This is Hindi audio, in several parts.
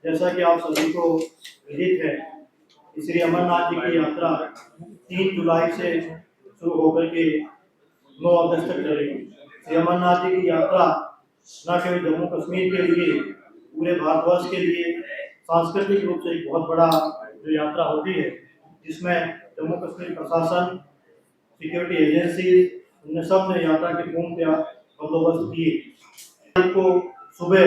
जैसा कि आप सभी को विदित है, श्री अमरनाथ जी की यात्रा 3 जुलाई से शुरू होकर के 9 अगस्त तक चलेगी। श्री अमरनाथ जी की यात्रा न केवल जम्मू कश्मीर के लिए, पूरे भारतवर्ष के लिए सांस्कृतिक रूप से एक बहुत बड़ा जो यात्रा होती है, जिसमें जम्मू कश्मीर प्रशासन, सिक्योरिटी एजेंसी, उन्हें सब ने यात्रा के पूर्णतया बंदोबस्त किए। को सुबह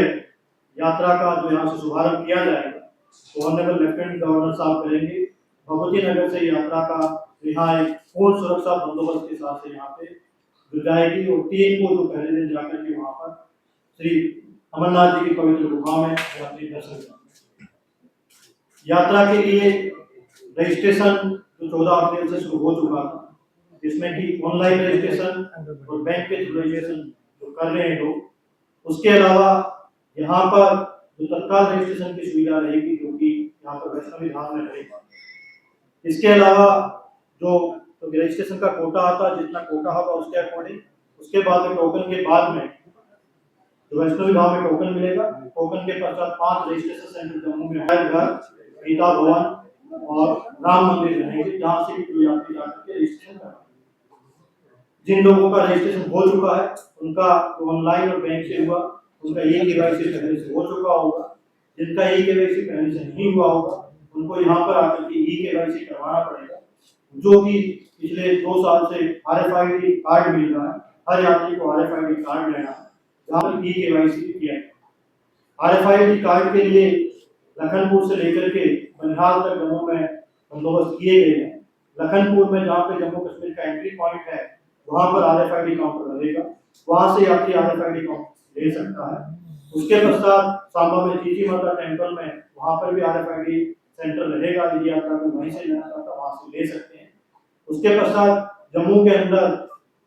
यात्रा का जो यहाँ से शुभारंभ किया जाएगा, तो ऑनरेबल लेफ्टिनेंट गवर्नर साहब करेंगे। भगवती नगर से यात्रा का यहाँ एक पूर्ण सुरक्षा बंदोबस्त के साथ से यहाँ पे जो जाएगी, और 3 को जो पहले दिन जाकर के वहाँ पर श्री अमरनाथ जी की पवित्र गुफा में यात्री दर्शन करेंगे। यात्रा के लिए रजिस्ट्रेशन जो 14 अप्रैल से शुरू हो चुका था, जिसमें कि ऑनलाइन रजिस्ट्रेशन और बैंक के थ्रू रजिस्ट्रेशन जो कर रहे हैं लोग, उसके अलावा यहाँ पर जो तत्काल रजिस्ट्रेशन की सुविधा रहेगी, जो कि यहाँ पर वैष्णवी धाम में रहेगा। इसके अलावा जो रजिस्ट्रेशन का कोटा आता है, जितना कोटा होगा उसके अकॉर्डिंग, उसके बाद में टोकन के बाद में जो वैष्णवी धाम में टोकन मिलेगा। टोकन के पश्चात 5 रजिस्ट्रेशन सेंटर जम्मू में है, घर, गीता भवन और राम मंदिर रहेंगे, जहाँ से भी यात्री जाकर के रजिस्ट्रेशन करेंगे। जिन लोगों का रजिस्ट्रेशन हो चुका है, उनका ऑनलाइन और बैंक से हुआ, उनका ई-केवाईसी पहले से हो चुका होगा। जिनका ई-केवाईसी पहले से नहीं हुआ होगा, उनको यहाँ पर आकर के ई-केवाईसी करवाना पड़ेगा, जो कि पिछले 2 साल से RFID कार्ड मिल रहा है। हर यात्री को RFID कार्ड लेना है, जहाँ पर ई-केवाईसी किया है। RFID कार्ड के लिए लखनपुर से लेकर के बनिहाल तक जम्मू में बंदोबस्त किए गए हैं। लखनपुर में जहाँ पे जम्मू कश्मीर का एंट्री पॉइंट है, वहाँ पर RFID काउंटर लगेगा, वहाँ से यात्री RFID काउंटर ले सकता है। उसके पश्चात सांबा में चीची माता टेम्पल में, वहाँ पर भी RFID सेंटर रहेगा। यदि यात्रा को वहीं से लेना चाहता है, वहाँ से ले सकते हैं। उसके पश्चात जम्मू के अंदर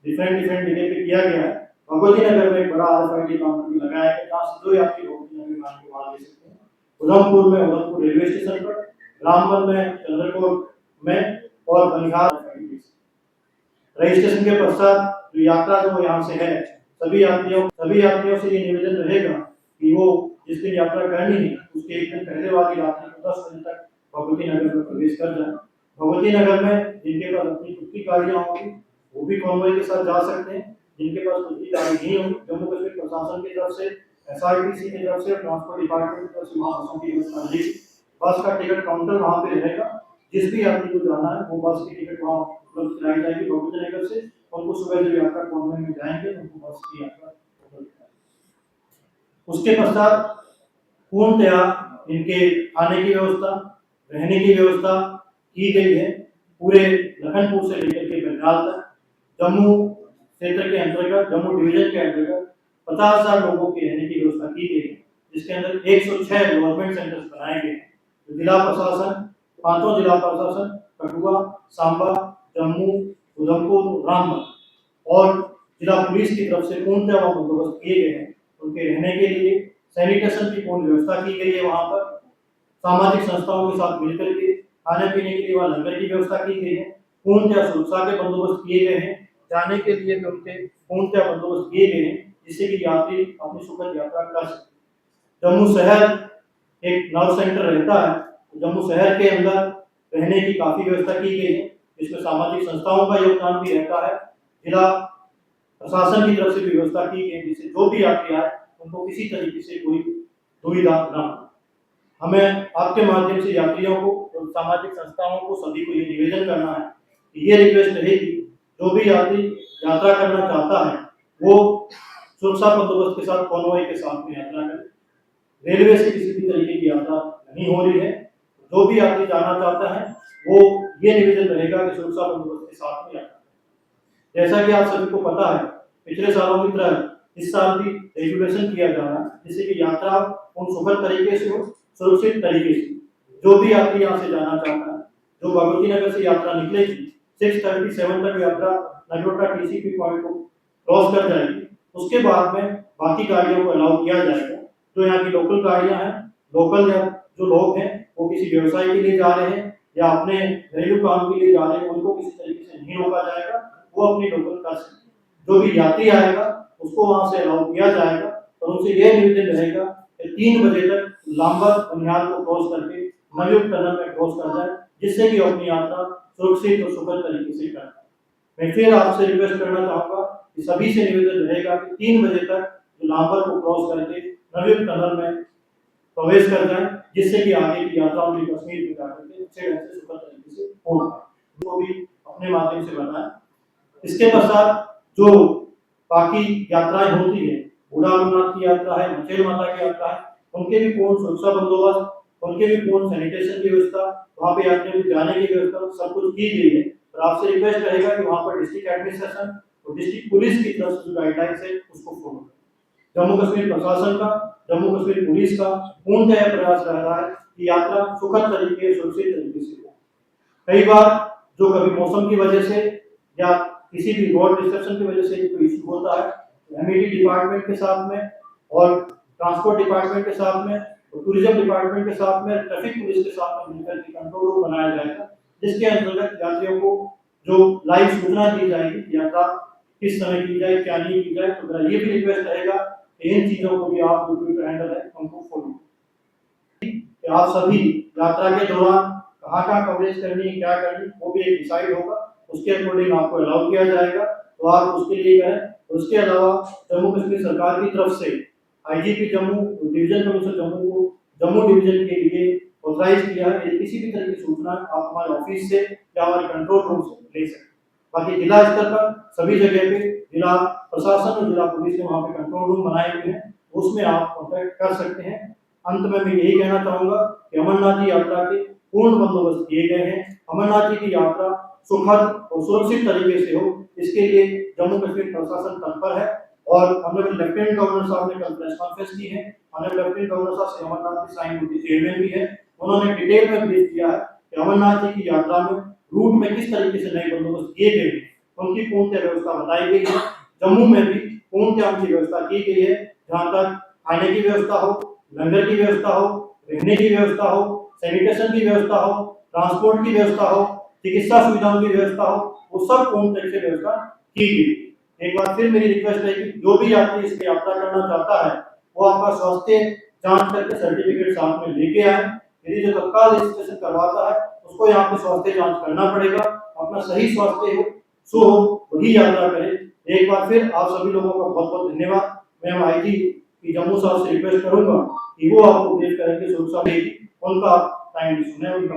डिफरेंट जगह पे किया गया है। भगवती नगर में एक बड़ा RFID काउंटर भी लगाया है, जहाँ से 2 यात्री भगवती नगर में वहाँ ले सकते हैं। उधमपुर में उधमपुर रेलवे स्टेशन पर, रामबन में, चंद्रकोट में और बनिहाल। रजिस्ट्रेशन के पश्चात जो यात्रा जो यहाँ से है, सभी यात्रियों से ये निवेदन रहेगा कि वो जिस दिन यात्रा करनी है, उसके एक दिन पहले वाली रात्रि को 10 बजे तक भगवती नगर में प्रवेश कर जाए। भगवती नगर में जिनके पास अपनी खुद की गाड़ियाँ होंगी, वो भी कॉन्वॉय के साथ जा सकते हैं। जिनके पास खुद की गाड़ी नहीं होगी, जम्मू कश्मीर प्रशासन की तरफ से, SRTC की तरफ से, ट्रांसपोर्ट डिपार्टमेंट की तरफ से वहाँ बसों की व्यवस्था रहेगी। बस का टिकट काउंटर वहाँ पे रहेगा। जिस भी यात्री को जाना है, वो बस की टिकट वहाँ उपलब्ध कराई जाएगी भगवती नगर से। उनको सुबह जब यात्रा कॉन्वॉय में जाएंगे, तो उनको बस की यात्रा उपलब्ध कराएंगे। उसके पश्चात पूर्णतया इनके खाने की व्यवस्था, रहने की व्यवस्था की गई है। पूरे लखनपुर से लेकर के बनिहाल तक जम्मू क्षेत्र के अंतर्गत, जम्मू डिवीजन के अंतर्गत 50,000 लोगों की रहने की व्यवस्था की गई है, जिसके अंदर 106 गवर्नमेंट सेंटर्स बनाए गए हैं। जिला प्रशासन, 5 जिला प्रशासन, कठुआ, सांबा, जम्मू, उधमपुर, रामबन और जिला पुलिस की तरफ से पूर्णतः बंदोबस्त किए गए हैं। उनके रहने के लिए सैनिटेशन की पूर्ण व्यवस्था की गई है। वहाँ पर सामाजिक संस्थाओं के साथ मिलकर के खाने पीने के लिए वहाँ लंगर की व्यवस्था की गई है। पूर्णतः सुरक्षा के बंदोबस्त किए गए हैं। जाने के लिए भी उनके पूर्णतः बंदोबस्त किए गए हैं, जिससे कि यात्री अपनी सुखद यात्रा कर सके। जम्मू शहर एक नर्व सेंटर रहता है, जम्मू शहर के अंदर रहने की काफी व्यवस्था की गई है, जिसमें सामाजिक संस्थाओं का योगदान भी रहता है। जिला प्रशासन की तरफ से भी व्यवस्था की गई, जिससे जो भी यात्री आए, उनको किसी तरीके से कोई दुविधा न हो। हमें आपके माध्यम से यात्रियों को और सामाजिक संस्थाओं को, सभी को ये निवेदन करना है कि ये रिक्वेस्ट रहेगी, जो भी यात्री यात्रा करना चाहता है, वो सुरक्षा बंदोबस्त के साथ, कॉन्वॉय के साथ में यात्रा करें। रेलवे से किसी भी तरीके की यात्रा नहीं हो रही है। जो भी यात्री जाना चाहता है, वो ये निवेदन रहेगा कि सुरक्षा बंदोबस्त के साथ में यात्रा करें। जैसा कि आप सभी को पता है, पिछले सालों की तरह इस साल भी रेगुलेशन किया जा रहा है, जिससे कि यात्रा उन सुखद तरीके से हो, सुरक्षित तरीके से। जो भी यात्री यहाँ से जाना चाहता है, जो भगवती नगर से यात्रा निकलेगी, 6:37 तक यात्रा नगरोटा TCP पॉइंट को क्रॉस कर जाएगी। उसके बाद में बाकी गाड़ियों को अलाउ किया जाएगा। जो यहाँ की लोकल गाड़ियां हैं, लोकल जो लोग हैं, वो किसी व्यवसाय के लिए जा रहे हैं या अपने घरेलू काम के लिए जा रहे हैं, उनको किसी तरीके से नहीं रोका जाएगा। वो अपनी लोकल कर सकते हैं। जो भी यात्री आएगा, उसको वहां से अलाउ किया जाएगा। और उनसे यह निवेदन रहेगा कि 3 बजे तक लांबर बनिहाल को क्रॉस करके नवयुग टनल में क्रॉस कर जाए, जिससे कि अपनी यात्रा सुरक्षित और सुखद तरीके से कर पाए। मैं फिर आपसे रिक्वेस्ट करना चाहूंगा कि सभी से निवेदन रहेगा कि 3 बजे तक लांबर को क्रॉस करके नवयुग टनल में प्रवेश कर जाए, जिससे कि आगे की यात्रा उनकी कश्मीर में जाकर के अच्छे ढंग से सुखद तरीके से हो पाए, जो भी अपने माध्यम से बताएं। इसके पश्चात जो बाकी यात्राएं होती है, बूढ़ा अमरनाथ की यात्रा है, मचेल माता की यात्रा है, उनके भी पूर्ण सुरक्षा बंदोबस्त, उनके भी पूर्ण सैनिटेशन की व्यवस्था, वहाँ पे यात्रियों को जाने की व्यवस्था सब कुछ की गई है। और आपसे रिक्वेस्ट रहेगा कि वहाँ पर डिस्ट्रिक्ट एडमिनिस्ट्रेशन और डिस्ट्रिक्ट पुलिस की तरफ से जो गाइडलाइंस है उसको फॉलो करें। जम्मू कश्मीर प्रशासन का, जम्मू कश्मीर पुलिस का पूर्णतः प्रयास रह रहा है कि यात्रा सुखद तरीके सुरक्षित तरीके से हो। कई बार जो कभी मौसम की वजह से या किसी भी रोड डिस्ट्रक्शन की वजह से कोई इशू होता है, एमईडी डिपार्टमेंट के साथ में और ट्रांसपोर्ट डिपार्टमेंट के साथ में और टूरिज्म डिपार्टमेंट के साथ में, ट्रैफिक पुलिस के साथ में मिलकर के कंट्रोल रूम बनाया जाएगा, जिसके अंतर्गत यात्रियों को जो लाइव सूचना दी जाएगी यात्रा किस समय की जाए, क्या नहीं की जाए। तो मेरा ये भी रिक्वेस्ट रहेगा कि इन चीजों को भी आप जो हैंडल है उनको फॉलो करें। आप सभी यात्रा के दौरान कहाँ कवरेज करनी है, क्या करनी है, वो भी एक डिसाइड होगा, उसके अकॉर्डिंग आपको अलाउ किया जाएगा, तो आप उसके लिए करें। उसके अलावा जम्मू कश्मीर सरकार की तरफ से IGP Jammu, division commissioner Jammu को जम्मू डिवीजन के लिए ऑथराइज किया है। किसी भी तरह की सूचना आप हमारे ऑफिस से या हमारे कंट्रोल रूम से ले सकते हैं। बाकी जिला स्तर पर सभी जगह पे जिला प्रशासन और जिला पुलिस के वहाँ पे कंट्रोल रूम बनाए हुए हैं, उसमें आप कॉन्टेक्ट कर सकते हैं। अंत में मैं यही कहना चाहूंगा कि अमरनाथ जी यात्रा के पूर्ण बंदोबस्त किए गए हैं। अमरनाथ जी की यात्रा सुखद और सुरक्षित तरीके से हो, इसके लिए जम्मू कश्मीर प्रशासन तत्पर है। और हमने लेफ्टिनेंट गवर्नर साहब ने कल प्रेस कॉन्फ्रेंस की है, हमने लेफ्टिनेंट गवर्नर साहब से अमरनाथ की साइन होती चेयरमैन भी है, उन्होंने डिटेल में ब्रीफ किया है कि अमरनाथ जी की यात्रा में रूट में किस तरीके से नए बंदोबस्त किए गए हैं, उनकी पूर्ण व्यवस्था बताई गई है। जम्मू में भी पूर्ण उनकी व्यवस्था की गई है, जहाँ तक खाने की व्यवस्था हो, लंगर की व्यवस्था हो, रहने की व्यवस्था हो, सैनिटेशन की व्यवस्था हो, ट्रांसपोर्ट की व्यवस्था हो, चिकित्सा सुविधाओं की व्यवस्था हो, वो सब पूर्ण तरह से व्यवस्था की गई। एक बार फिर मेरी रिक्वेस्ट है कि जो भी यात्री इसकी यात्रा करना चाहता है वो आपका स्वास्थ्य जांच करके सर्टिफिकेट साथ में लेके आए। यदि जो तत्काल रजिस्ट्रेशन करवाता है उसको यहाँ पे स्वास्थ्य जांच करना पड़ेगा, अपना सही स्वास्थ्य हो सो वही यात्रा करें। एक बार फिर आप सभी लोगों का बहुत बहुत धन्यवाद। मैं आईजी की जम्मू साहब से रिक्वेस्ट करूंगा कि वो आपको ब्रीफ करेंगे सुरक्षा देगी, उनका टाइम सुने, उनका